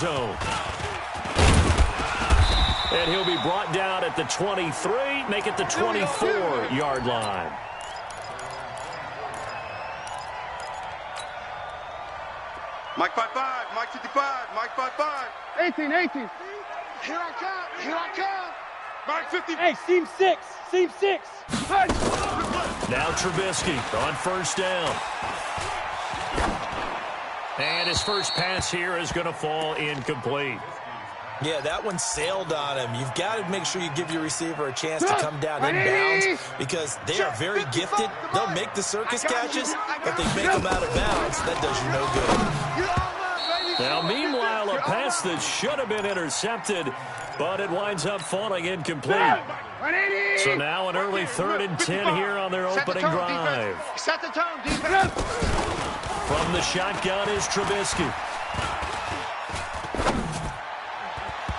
zone. And he'll be brought down at the 23, make it the 24-yard line. Mike 5-5, Mike 55, Mike 5-5. 18. Here I come. Mike 50. Hey, seam 6. Now Trubisky on first down. And his first pass here is going to fall incomplete. Yeah, that one sailed on him. You've got to make sure you give your receiver a chance to come down inbounds because they are very gifted. They'll make the circus catches, but they make them out of bounds. That does you no good. Now, meanwhile, a pass that should have been intercepted, but it winds up falling incomplete. So now an early 3rd and 10 here on their opening drive. Set the tone, defense. From the shotgun is Trubisky.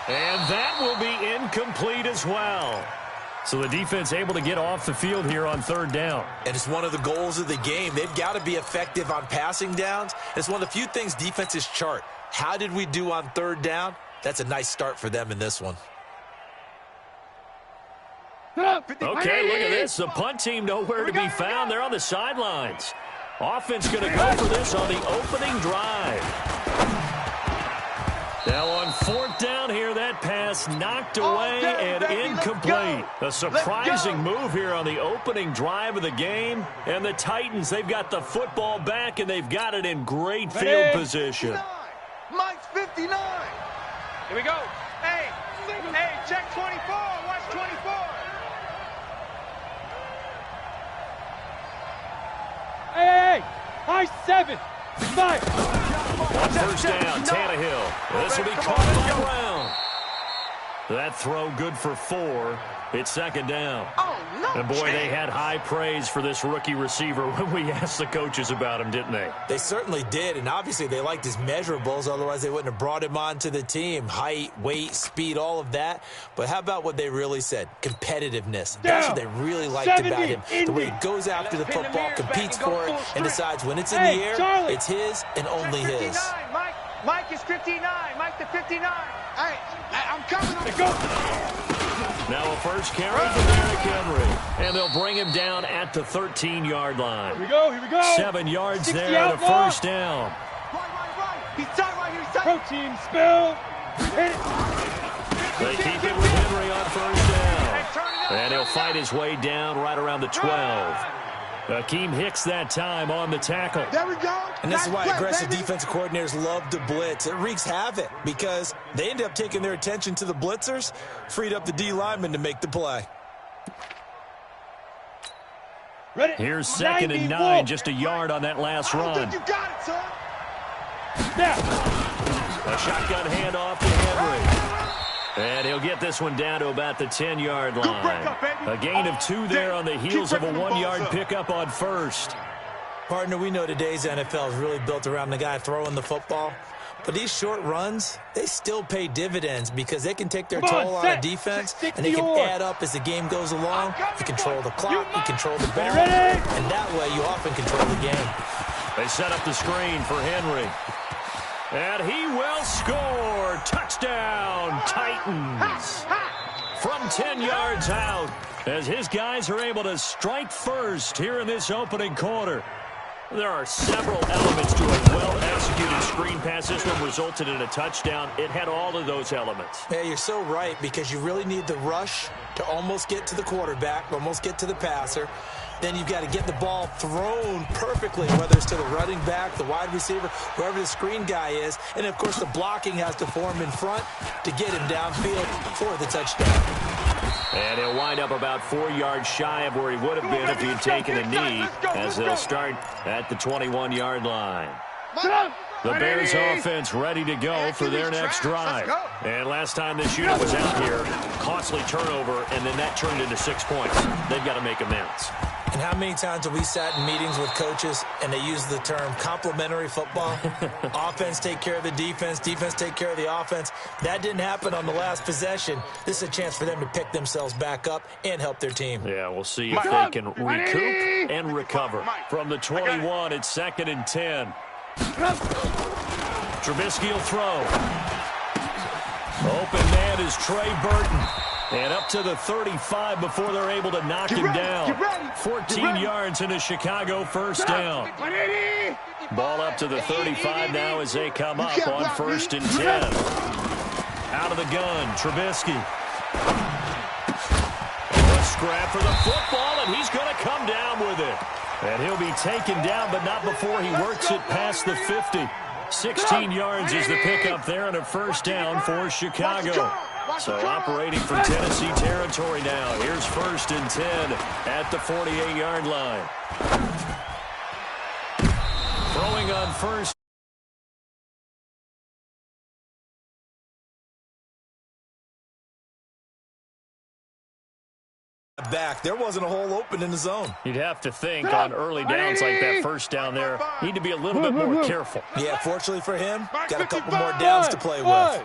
And that will be incomplete as well. So the defense able to get off the field here on 3rd down. And it's one of the goals of the game. They've got to be effective on passing downs. It's one of the few things defenses chart. How did we do on 3rd down? That's a nice start for them in this one. Okay, look at this. The punt team nowhere to be found. They're on the sidelines. Offense going to go for this on the opening drive. Now on 4th down here, that pass knocked away and incomplete. A surprising move here on the opening drive of the game. And the Titans, they've got the football back, and they've got it in great field position. Mike's 59. Here we go. Hey, check 24. Watch 24. Hey, high 7. 5. On first down, Tannehill. This will be caught by Brown. That throw good for 4. It's 2nd down. Oh, no. And boy, they had high praise for this rookie receiver when we asked the coaches about him, didn't they? They certainly did, and obviously they liked his measurables. Otherwise, they wouldn't have brought him onto the team. Height, weight, speed, all of that. But how about what they really said? Competitiveness. That's what they really liked about him. The way he goes after the football, competes for it, and decides when it's in the air, it's his and only his. Mike is 59. Mike the 59. Hey, I'm coming. Now a first carry for Derrick Henry. And they'll bring him down at the 13-yard line. Here we go. 7 yards there, the first down. Right. He's tight right here. Protein spill. Hit it. They keep it with Henry on first down. And he'll fight his way down right around the 12. Akeem Hicks that time on the tackle. There we go. And this is why aggressive defensive coordinators love to blitz. It wreaks havoc because they end up taking their attention to the blitzers, freed up the D lineman to make the play. Ready. Here's 2nd and 9, just a yard on that last run. You got it, son. Now. A shotgun handoff to Henry. And he'll get this one down to about the 10-yard line. A gain of 2 there on the heels of a 1-yard pickup on first. Partner, we know today's NFL is really built around the guy throwing the football. But these short runs, they still pay dividends because they can take their toll on a defense, and they can add up as the game goes along. You control the clock, you control the ball, and that way you often control the game. They set up the screen for Henry. And he will score. Touchdown, Titans. From 10 yards out, as his guys are able to strike first here in this opening quarter. There are several elements to a well-executed screen pass. This one resulted in a touchdown. It had all of those elements. Yeah, you're so right because you really need the rush to almost get to the quarterback, almost get to the passer. Then you've got to get the ball thrown perfectly, whether it's to the running back, the wide receiver, whoever the screen guy is. And, of course, the blocking has to form in front to get him downfield for the touchdown. And he'll wind up about 4 yards shy of where he would have been if he had taken a knee, as they'll start at the 21-yard line. The Bears offense ready to go for their next drive. And last time this unit was out here, costly turnover, and then that turned into 6 points. They've got to make amends. And how many times have we sat in meetings with coaches and they use the term complementary football? Offense take care of the defense, defense take care of the offense. That didn't happen on the last possession. This is a chance for them to pick themselves back up and help their team. Yeah, we'll see if they can recoup and recover. From the 21, it's 2nd and 10. Trubisky will throw. is Trey Burton. And up to the 35 before they're able to knock him down. 14 yards into Chicago, first down. Ball up to the 35 now as they come up on 1st and 10. Out of the gun, Trubisky. A scrap for the football, and he's going to come down with it. And he'll be taken down, but not before he works it past the 50. 16 yards is the pickup there and a first down for Chicago. So operating from Tennessee territory now. Here's 1st and 10 at the 48-yard line. Throwing on first. Back. There wasn't a hole open in the zone. You'd have to think on early downs like that first down there, need to be a little bit more careful. Yeah, fortunately for him, got a couple more downs to play with.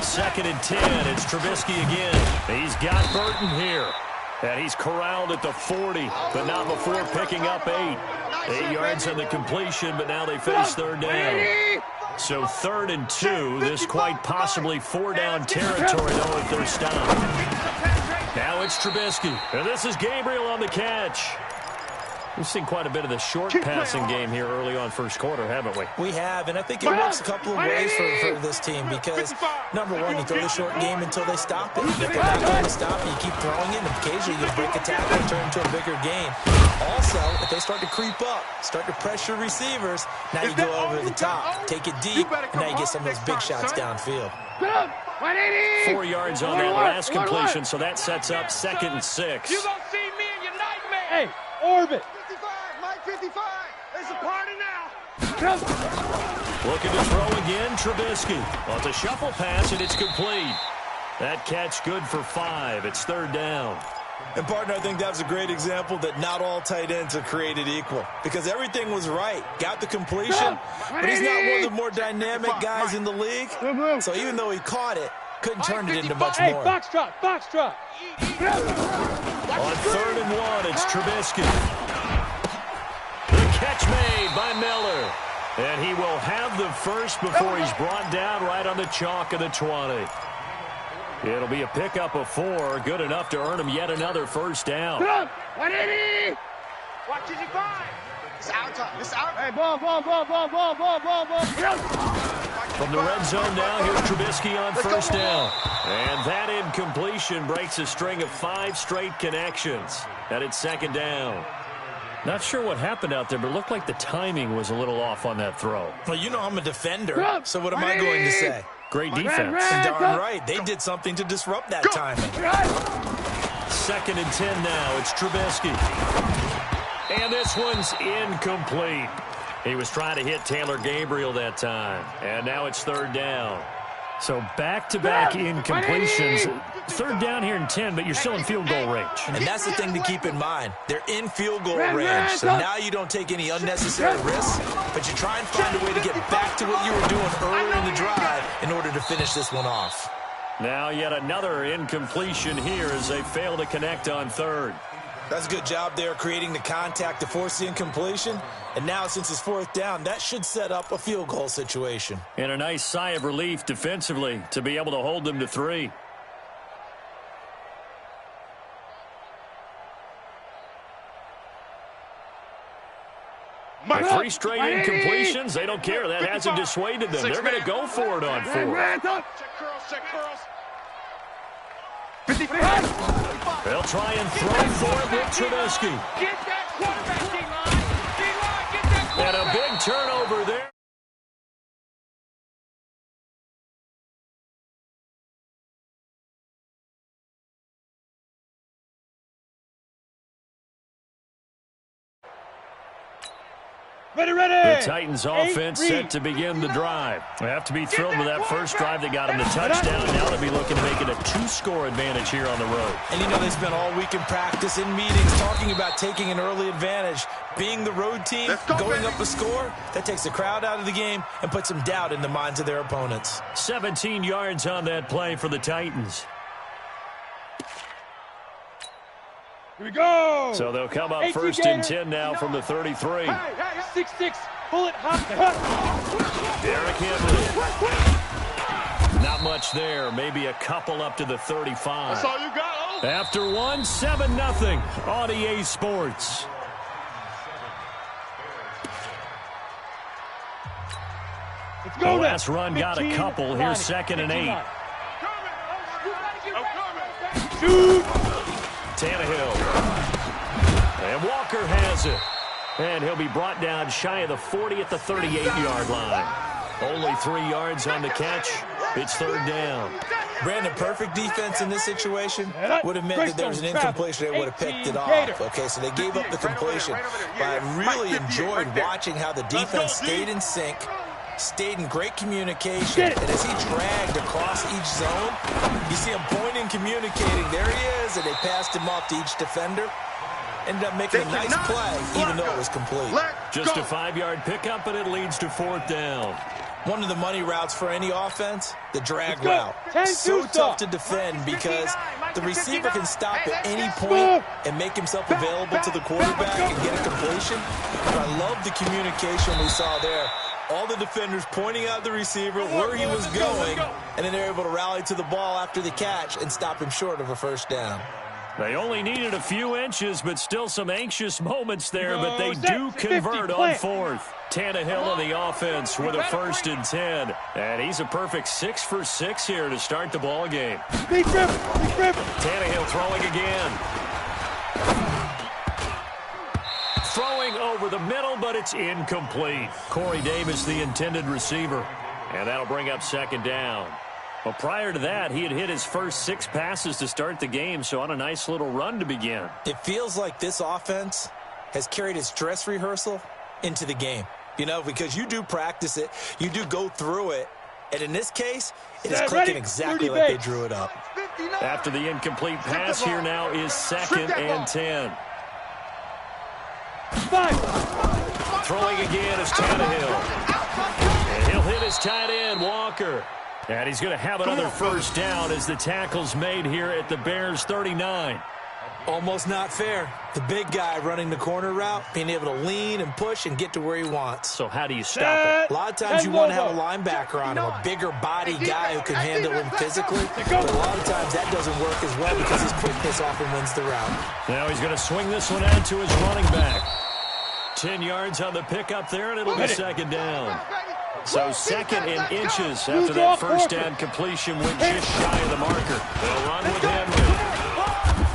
2nd and 10. It's Trubisky again. He's got Burton here. And he's corralled at the 40, but not before picking up 8. 8 yards on the completion, but now they face 3rd down. So 3rd and 2. This quite possibly 4-down territory, though, if they're stopped. Now it's Trubisky. And this is Gabriel on the catch. We've seen quite a bit of the short passing game here early on first quarter, haven't we? We have, and I think it works a couple of ways for this team because, number one, you throw the short game until they stop it. If they're not going to stop it, you keep throwing it, and occasionally you break a tackle and turn into a bigger game. Also, if they start to creep up, start to pressure receivers, now you go over the top, take it deep, and now you get some of those big shots downfield. 4 yards on that last completion, so that sets up 2nd and 6. You gonna see me in your nightmare. Hey, orbit. 55. There's a party now. Looking to throw again, Trubisky. Well, it's a shuffle pass, and it's complete. That catch good for 5. It's 3rd down. And, partner, I think that's a great example that not all tight ends are created equal because everything was right. Got the completion, but he's not one of the more dynamic guys in the league. So even though he caught it, couldn't turn it into much more. Hey, foxtrot. On 3rd and 1, it's Trubisky. The catch made by Miller. And he will have the first before he's brought down right on the chalk of the 20. It'll be a pickup of 4, good enough to earn him yet another first down. 180. Watch as you find. It's out time. It's out. Hey, ball. From the red zone now, here's Trubisky on first down. And that incompletion breaks a string of 5 straight connections. And it's 2nd down. Not sure what happened out there, but it looked like the timing was a little off on that throw. Well, you know I'm a defender, so what am I going to say? Great defense. Darn right. They did something to disrupt that timing. 2nd and 10 now. It's Trubisky. And this one's incomplete. He was trying to hit Taylor Gabriel that time. And now it's 3rd down. So back-to-back incompletions. 3rd down here in 10, but you're still in field goal range. And that's the thing to keep in mind. They're in field goal range, so now you don't take any unnecessary risks, but you try and find a way to get back to what you were doing earlier in the drive in order to finish this one off. Now yet another incompletion here as they fail to connect on 3rd. That's a good job there creating the contact to force the incompletion. And now since it's 4th down, that should set up a field goal situation. And a nice sigh of relief defensively to be able to hold them to 3. With 3 straight incompletions, they don't care. That hasn't dissuaded them. They're going to go for it on 4. Check curls. 55. They'll try and throw for it with Trubisky. Get that quarterback, D-line. D-line, get that And quarterback. a big turnover there. Ready. The Titans offense set to begin the drive. They have to be thrilled with that first drive. They got him the touchdown. Now they'll be looking to make it a 2-score advantage here on the road. And you know they spent all week in practice, in meetings, talking about taking an early advantage. Being the road team, going up a score, that takes the crowd out of the game and puts some doubt in the minds of their opponents. 17 yards on that play for the Titans. Here we go. So they'll come up 18 1st and 10 now from the 33. 6'6", bullet hot. Derrick Henry. Not much there. Maybe a couple up to the 35. That's all you got, oh. After one, 7-0 on EA Sports. Let's The go last now. run got a 15, couple. Here's 2nd and 8. Shoot. Tannehill. And Walker has it. And he'll be brought down shy of the 40 at the 38-yard line. Only 3 yards on the catch. It's 3rd down. Brandon, perfect defense in this situation would have meant that there was an incompletion. They would have picked it off. Okay, so they gave up the completion. But I really enjoyed watching how the defense stayed in sync, stayed in great communication, and as he dragged across each zone, you see him pointing, communicating. There he is, and they passed him off to each defender. Ended up making a nice play, even though it was complete. Just a 5-yard pickup, and it leads to 4th down. One of the money routes for any offense, the drag route. So tough to defend because the receiver can stop at any point and make himself available to the quarterback and get a completion. But I love the communication we saw there. All the defenders pointing out the receiver, where he was going, and then they're able to rally to the ball after the catch and stop him short of a 1st down. They only needed a few inches, but still some anxious moments there, but they do convert on 4th. Tannehill on the offense with a 1st and 10. And he's a perfect 6 for 6 here to start the ball game. Tannehill throwing again. Throwing over the middle, but it's incomplete. Corey Davis, the intended receiver. And that'll bring up 2nd down. Well, prior to that, he had hit his first 6 passes to start the game, so on a nice little run to begin. It feels like this offense has carried its dress rehearsal into the game. You know, because you do practice it, you do go through it, and in this case, it is clicking exactly like they drew it up. After the incomplete pass, here now is 2nd and 10. Throwing again is Tannehill. And he'll hit his tight end, Walker. And he's going to have another 1st down as the tackle's made here at the Bears' 39. Almost not fair. The big guy running the corner route, being able to lean and push and get to where he wants. So how do you stop it? A lot of times you want to have a linebacker on him, a bigger body guy who can handle him physically. But a lot of times that doesn't work as well because his quickness often wins the route. Now he's going to swing this one out to his running back. 10 yards on the pickup there, and it'll be 2nd down. So 2nd and inches after that 1st down completion went just shy of the marker. They'll run with Henry.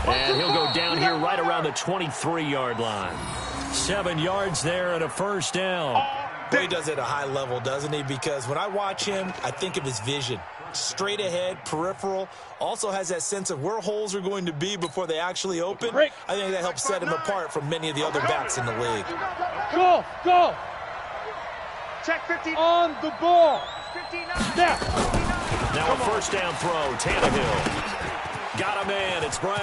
And he'll go down here right around the 23-yard line. 7 yards there and a 1st down. Boy, he does it at a high level, doesn't he? Because when I watch him, I think of his vision. Straight ahead, peripheral. Also has that sense of where holes are going to be before they actually open. I think that helps set him apart from many of the other backs in the league. Go. Check 15. On the ball. 59. Now a 1st down throw. Tannehill. Got a man. It's Brown.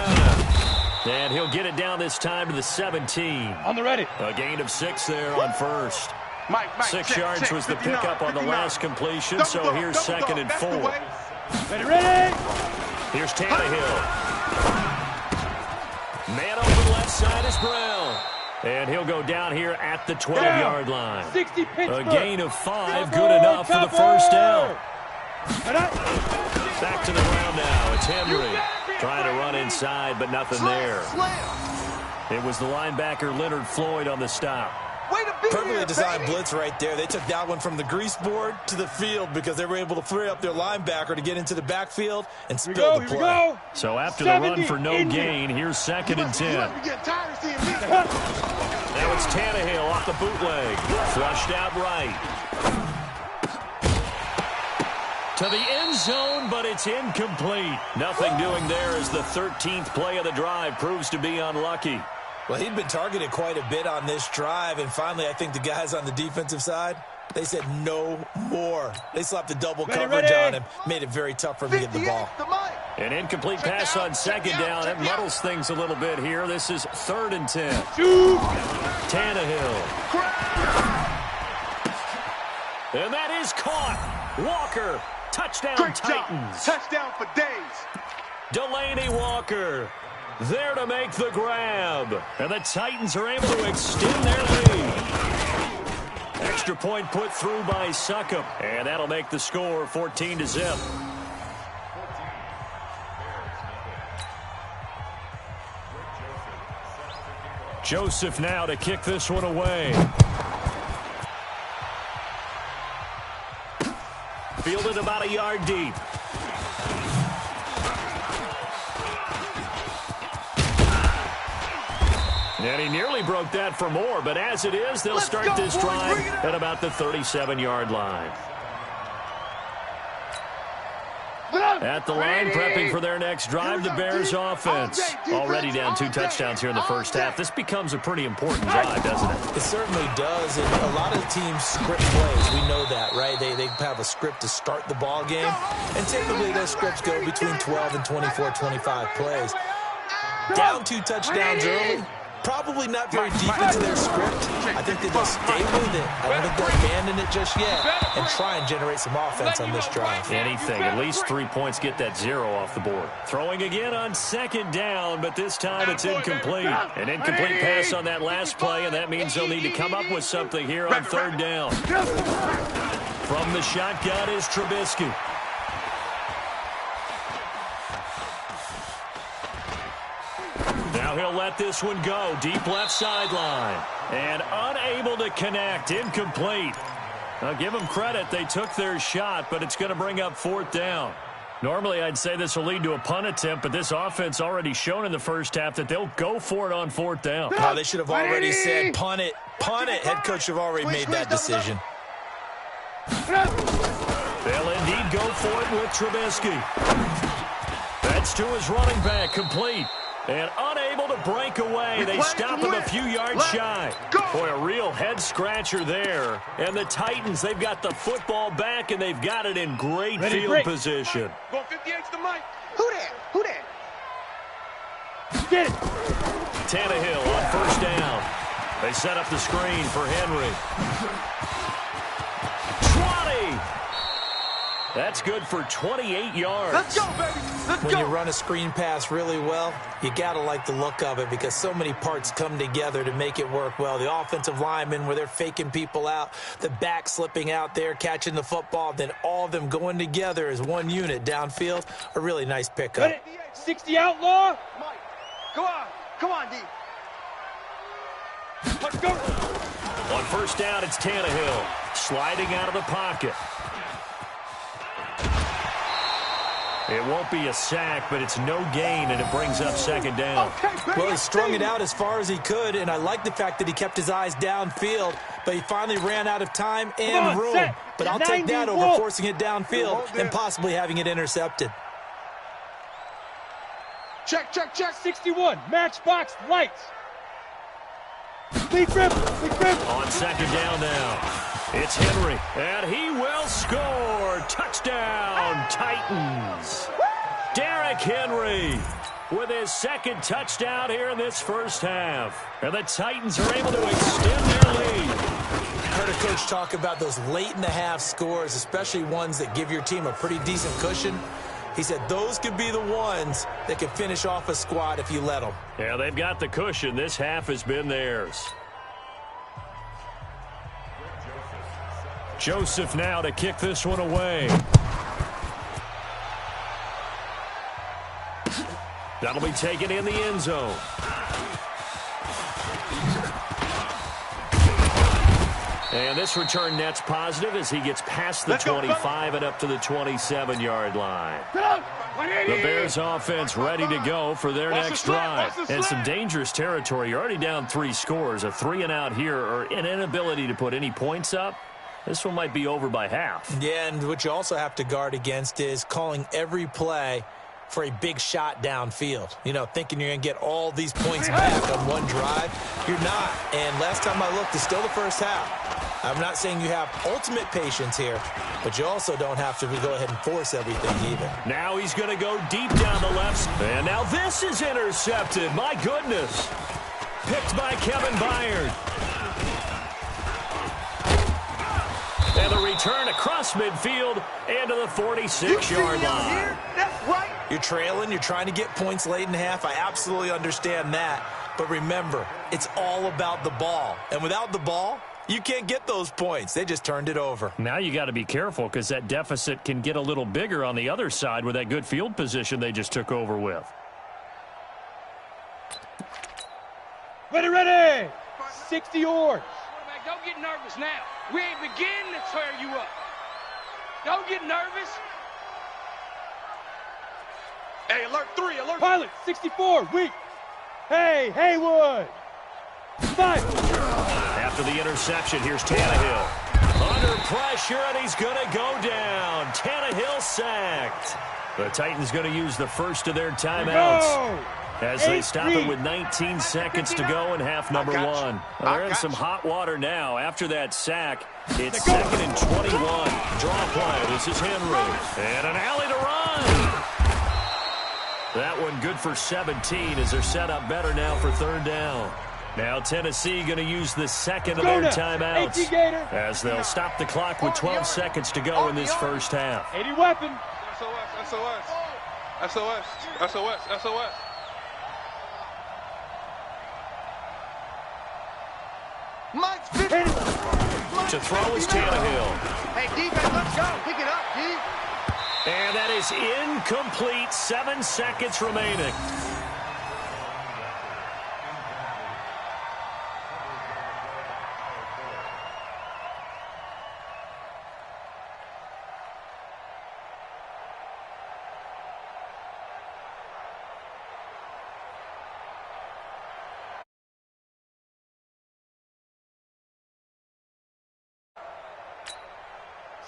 And he'll get it down this time to the 17. On the ready. A gain of 6 there on 1st. 6 yards was the pickup on the last completion, so here's 2nd and 4. Ready. Here's Tannehill. Man open left side is Brown. And he'll go down here at the 12-yard line. 60 A gain of 5, good enough for the 1st down. Back to the ground now. It's Henry trying to run inside, but nothing there. It was the linebacker Leonard Floyd on the stop. Perfectly designed blitz right there. They took that one from the grease board to the field because they were able to free up their linebacker to get into the backfield and spill the play. So after the run for no gain, here's 2nd and 10. Now it's Tannehill off the bootleg. Flushed out right. To the end zone, but it's incomplete. Nothing doing there as the 13th play of the drive proves to be unlucky. Well, he'd been targeted quite a bit on this drive, and finally I think the guys on the defensive side, they said no more. They slapped the double coverage on him, made it very tough for him to get the ball. An incomplete pass on 2nd down. It muddles things a little bit here. This is 3rd and 10. Tannehill. And that is caught. Walker. Touchdown, Titans. Touchdown for days. Delaney Walker. There to make the grab. And the Titans are able to extend their lead. Extra point put through by Succop. And that'll make the score 14-0. Joseph now to kick this one away. Fielded about a yard deep. And he nearly broke that for more, but as it is, they'll start this drive at about the 37-yard line. At the line, prepping for their next drive, the Bears offense. Already down 2 touchdowns here in the first half. This becomes a pretty important drive, doesn't it? It certainly does, and a lot of teams script plays. We know that, right? They have a script to start the ball game, and typically those scripts go between 12 and 24, 25 plays. Down 2 touchdowns early. Probably not very deep into their script. I think they just stay with it. I don't think they'll abandon it just yet and try and generate some offense on this drive. Anything. At least 3 points, get that 0 off the board. Throwing again on 2nd down, but this time it's incomplete. An incomplete pass on that last play, and that means they'll need to come up with something here on 3rd down. From the shotgun is Trubisky. Now he'll let this one go. Deep left sideline. And unable to connect. Incomplete. Now give them credit. They took their shot, but it's going to bring up 4th down. Normally I'd say this will lead to a punt attempt, but this offense already shown in the first half that they'll go for it on 4th down. Oh, they should have already said punt it. Punt it. Head coach have already made that decision. They'll indeed go for it with Trubisky. That's to his running back. Complete. And unable to break away. They stop him a few yards shy. Boy, a real head-scratcher there. And the Titans, they've got the football back, and they've got it in great field position. Go 58's the mic. Who that? Who that? Get it. Tannehill on 1st down. They set up the screen for Henry. 20! That's good for 28 yards. Let's go, baby. Let's go. When you run a screen pass really well, you got to like the look of it because so many parts come together to make it work well. The offensive linemen, where they're faking people out, the back slipping out there, catching the football, then all of them going together as one unit downfield. A really nice pickup. 60 outlaw. Mike, go on. Come on, D. Let's go. On 1st down, it's Tannehill sliding out of the pocket. It won't be a sack, but it's no gain, and it brings up 2nd down. Well, he strung it out as far as he could, and I like the fact that he kept his eyes downfield, but he finally ran out of time and room. But I'll take that over forcing it downfield and possibly having it intercepted. Check, check, check. 61, matchbox lights. Lead grip, lead grip. On 2nd down now, it's Henry, and he will score. Touchdown, Titans. Derrick Henry with his 2nd touchdown here in this first half. And the Titans are able to extend their lead. Heard a coach talk about those late-in-the-half scores, especially ones that give your team a pretty decent cushion. He said those could be the ones that could finish off a squad if you let them. Yeah, they've got the cushion. This half has been theirs. Joseph now to kick this one away. That'll be taken in the end zone. And this return net's positive as he gets past the 25 and up to the 27-yard line. The Bears offense ready to go for their next drive. And some dangerous territory. You're already down 3 scores. A 3-and-out here or an inability to put any points up. This one might be over by half. Yeah, and what you also have to guard against is calling every play for a big shot downfield. You know, thinking you're going to get all these points back on one drive. You're not. And last time I looked, it's still the first half. I'm not saying you have ultimate patience here, but you also don't have to go ahead and force everything either. Now he's going to go deep down the left. And now this is intercepted. My goodness. Picked by Kevin Byard. And the return across midfield and to the 46-yard line. That's right. You're trailing. You're trying to get points late in half. I absolutely understand that. But remember, it's all about the ball. And without the ball, you can't get those points. They just turned it over. Now you got to be careful because that deficit can get a little bigger on the other side with that good field position they just took over with. Ready. 60 yards. Quarterback, don't get nervous now. We ain't beginning to tear you up. Don't get nervous. Hey, alert 3, alert. Pilot, 64, weak. Hey, Haywood. 5. After the interception, here's Tannehill. Under pressure, and he's going to go down. Tannehill sacked. The Titans going to use the first of their timeouts as they stop it with 19 seconds to go in half number 1. They're in some hot water now. After that sack, it's 2nd and 21. Draw play. This is Henry. And an alley to run. That one good for 17 as they're set up better now for 3rd down. Now Tennessee going to use the second of their timeouts as they'll stop the clock with 12 seconds to go in this first half. 80 weapon. SOS. Mike's 50. To throw is Tannehill. Hey, defense, let's go. Pick it up, D. And that is incomplete. 7 seconds remaining.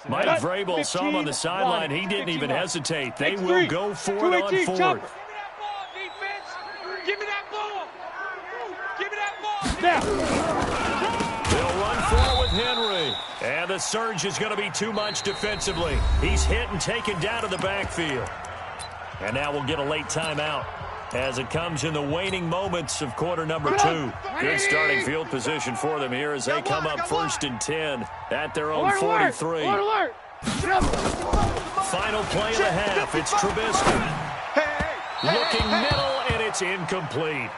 Mike Vrabel saw him on the sideline. He didn't even hesitate. They will go for it on 4th. Give me that ball, defense. Give me that ball. Give me that ball. Now. They'll run for it with Henry. And the surge is going to be too much defensively. He's hit and taken down to the backfield. And now we'll get a late timeout as it comes in the waning moments of quarter number 2. Good starting field position for them here as they come up 1st and 10 at their own 43. Final play of the half. It's Trubisky. Looking middle, and it's incomplete.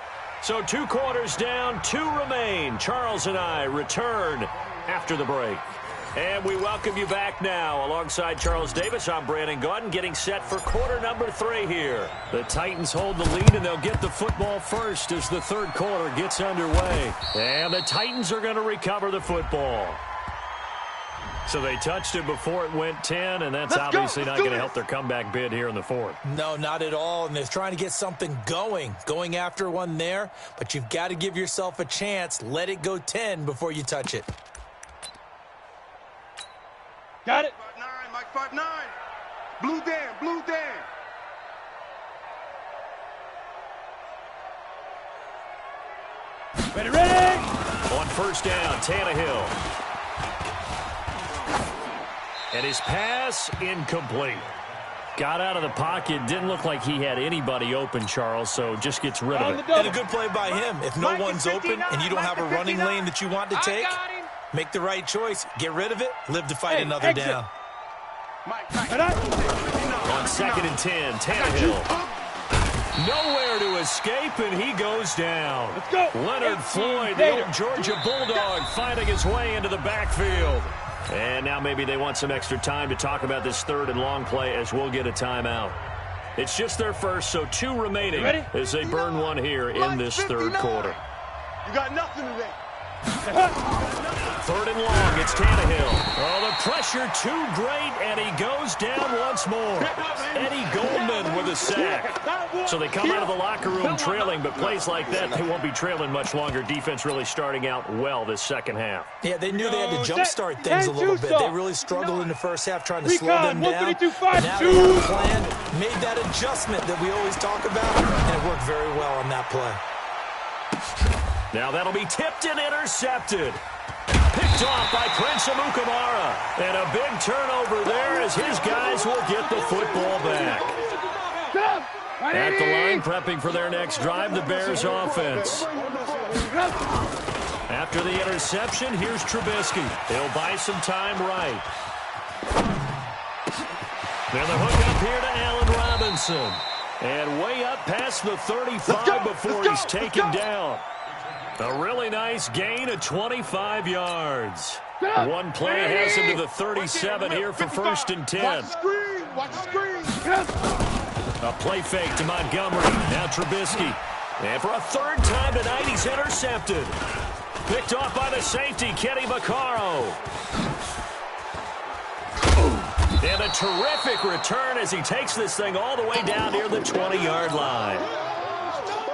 So 2 quarters down, 2 remain. Charles and I return after the break. And we welcome you back now. Alongside Charles Davis, I'm Brandon Gaudin, getting set for quarter number 3 here. The Titans hold the lead, and they'll get the football first as the 3rd quarter gets underway. And the Titans are going to recover the football. So they touched it before it went 10, and that's obviously not going to help their comeback bid here in the 4th. No, not at all, and they're trying to get something going after one there, but you've got to give yourself a chance. Let it go 10 before you touch it. Got it. 5'9", Mike 5'9". Blue Dan. Ready. On 1st down, Tannehill. And his pass incomplete. Got out of the pocket. Didn't look like he had anybody open, Charles, so just gets rid of it. And a good play by him. If no one's open and you don't have a running lane that you want to take, make the right choice. Get rid of it. Live to fight another down. On 2nd and 10, Tannehill. Nowhere to escape, and he goes down. Let's go. Leonard Floyd, the old Georgia Bulldog, finding his way into the backfield. And now maybe they want some extra time to talk about this 3rd and long play as we'll get a timeout. It's just their first, so 2 remaining as they burn one here in this 3rd quarter. You got nothing today. 3rd and long, it's Tannehill. Oh, the pressure too great, and he goes down once more. Eddie Goldman with a sack. So they come out of the locker room trailing, but plays like that, they won't be trailing much longer. Defense really starting out well this 2nd half. Yeah, they knew they had to jumpstart things a little bit. They really struggled in the first half trying to slow them down. But now they have a plan, made that adjustment that we always talk about, and it worked very well on that play. Now that'll be tipped and intercepted. Picked off by Prince Amukamara. And a big turnover there as his guys will get the football back. At the line, prepping for their next drive, the Bears offense. After the interception, here's Trubisky. He'll buy some time right. Then the hook up here to Allen Robinson. And way up past the 35 before he's taken down. A really nice gain of 25 yards. One play has him to the 37 here for 1st and 10. Watch the screen. A play fake to Montgomery. Now Trubisky. And for a third time tonight, he's intercepted. Picked off by the safety, Kenny Vaccaro. And a terrific return as he takes this thing all the way down near the 20-yard line.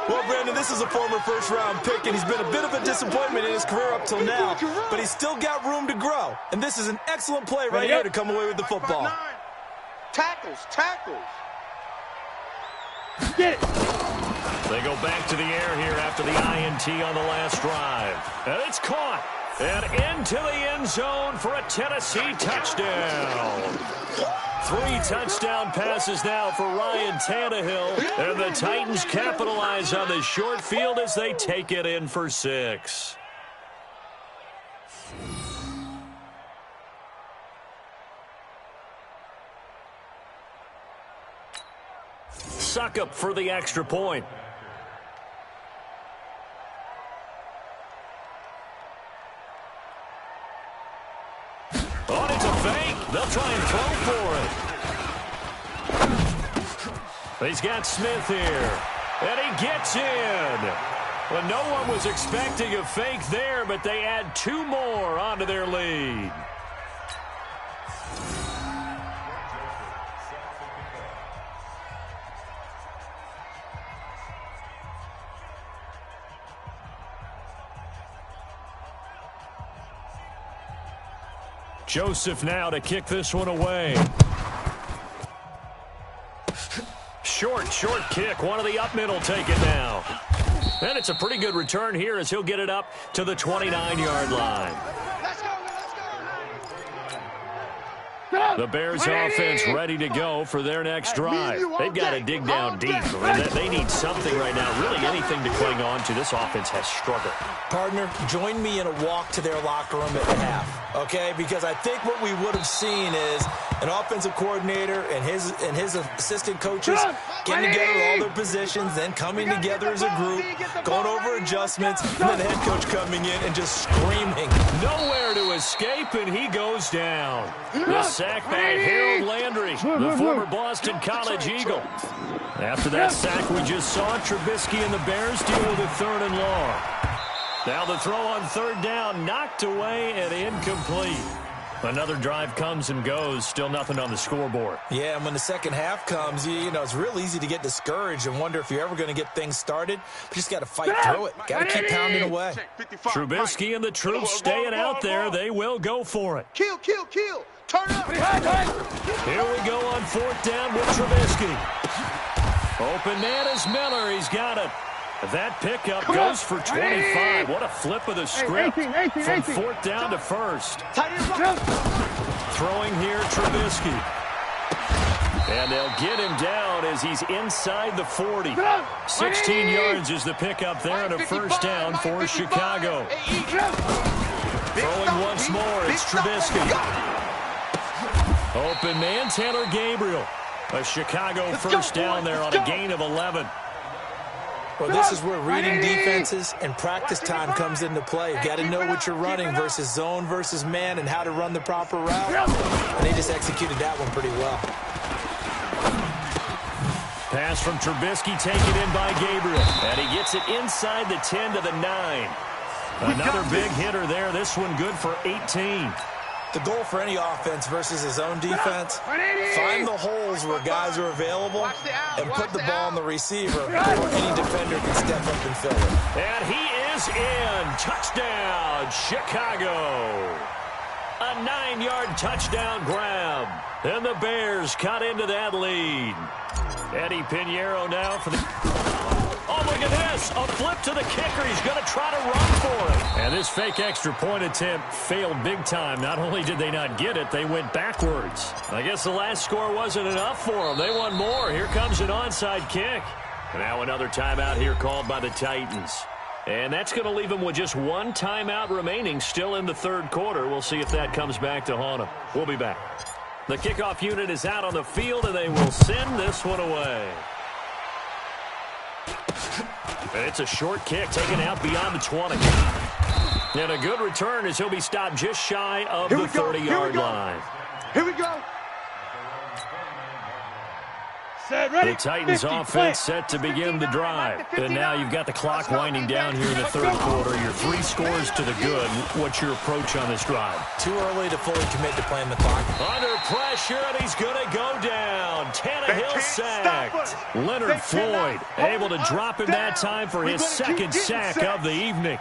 Well, Brandon, this is a former first-round pick, and he's been a bit of a disappointment in his career up till now, but he's still got room to grow. And this is an excellent play right here to come away with the football. Tackles. Get it. They go back to the air here after the INT on the last drive. And it's caught. And into the end zone for a Tennessee touchdown. 3 touchdown passes now for Ryan Tannehill. And the Titans capitalize on the short field as they take it in for 6. Succop for the extra point. Oh, it's a fake. They'll try and throw for it. He's got Smith here. And he gets in. Well, no one was expecting a fake there, but they add 2 more onto their lead. Joseph now to kick this one away. Short kick. One of the up middle take it now. And it's a pretty good return here as he'll get it up to the 29-yard line. The Bears offense ready to go for their next drive. They've got to dig down deep. They need something right now, really anything to cling on to. This offense has struggled. Partner, join me in a walk to their locker room at the half, okay? Because I think what we would have seen is an offensive coordinator and his assistant coaches getting together all their positions, then coming together as a group, going over adjustments, and then the head coach coming in and just screaming. Nowhere to escape, and he goes down. The sack by Harold Landry, the former Boston College Eagle. After that sack we just saw, Trubisky and the Bears deal with a 3rd and long. Now the throw on 3rd down, knocked away and incomplete. Another drive comes and goes, still nothing on the scoreboard. Yeah, and when the second half comes, you know, it's real easy to get discouraged and wonder if you're ever going to get things started. But you just got to fight through it. Got to keep pounding away. Trubisky and the troops staying out there. They will go for it. Kill. Turn up. Here we go on 4th down with Trubisky. Open man is Miller. He's got it. That pickup goes for 25. What a flip of the script. From 4th down to 1st. Throwing here, Trubisky. And they'll get him down as he's inside the 40. 16 yards is the pickup there and a 1st down for Chicago. Throwing once more, it's Trubisky. Open man, Taylor Gabriel. A Chicago 1st down there on a gain of 11. Well, this is where reading defenses and practice time comes into play. You got to know what you're running versus zone versus man and how to run the proper route. And they just executed that one pretty well. Pass from Trubisky taken in by Gabriel. And he gets it inside the 10 to the 9. Another big hitter there. This one good for 18. The goal for any offense versus his own defense, find the holes where guys are available and put the ball on the receiver where any defender can step up and fill it. And he is in. Touchdown, Chicago. A 9-yard touchdown grab. And the Bears cut into that lead. Eddie Pinheiro now for the... Oh, look at this. A flip to the kicker. He's going to try to run for it. And this fake extra point attempt failed big time. Not only did they not get it, they went backwards. I guess the last score wasn't enough for them. They want more. Here comes an onside kick. And now another timeout here called by the Titans. And that's going to leave them with just 1 timeout remaining still in the 3rd quarter. We'll see if that comes back to haunt them. We'll be back. The kickoff unit is out on the field, and they will send this one away. It's a short kick taken out beyond the 20. And a good return as he'll be stopped just shy of the 30-yard line. Here we go. Set, ready. The Titans 50, offense plant. set to begin the drive. And now you've got the clock winding down here in the third quarter. You're 3 scores to the good. What's your approach on this drive? Too early to fully commit to playing the clock. Under pressure, and he's going to go down. Tannehill sacked. Leonard Floyd able to drop him that time for his second sack of the evening.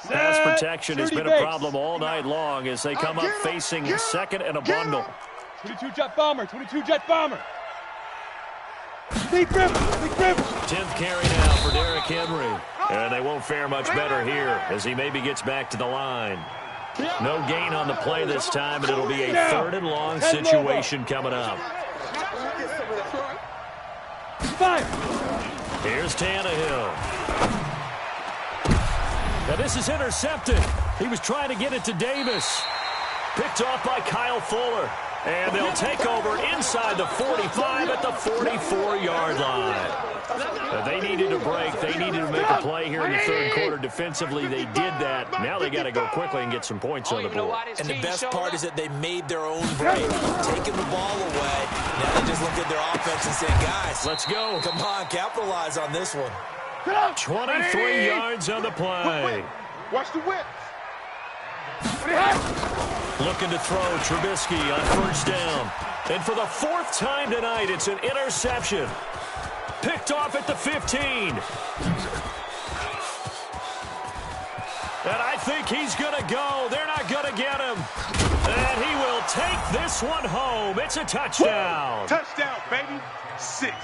Pass protection has been a problem all night long as they come up facing second and a bundle. 22 jet bomber, 22 jet bomber. Big rip, big rip. 10th carry now for Derrick Henry. And they won't fare much better here as he maybe gets back to the line. No gain on the play this time, and it'll be a 3rd and long situation coming up. 5. Here's Tannehill. Now this is intercepted. He was trying to get it to Davis. Picked off by Kyle Fuller. And they'll take over inside the 45 at the 44-yard line. They needed a break. They needed to make a play here in the third quarter. Defensively, they did that. Now they got to go quickly and get some points on the board. And the best part is that they made their own break, taking the ball away. Now they just look at their offense and say, guys, let's go. Come on, capitalize on this one. 23 yards on the play. Watch the whip. Looking to throw Trubisky on first down. And for the 4th time tonight, it's an interception. Picked off at the 15. And I think he's going to go. They're not going to get him. And he will take this one home. It's a touchdown. Touchdown, baby. 6.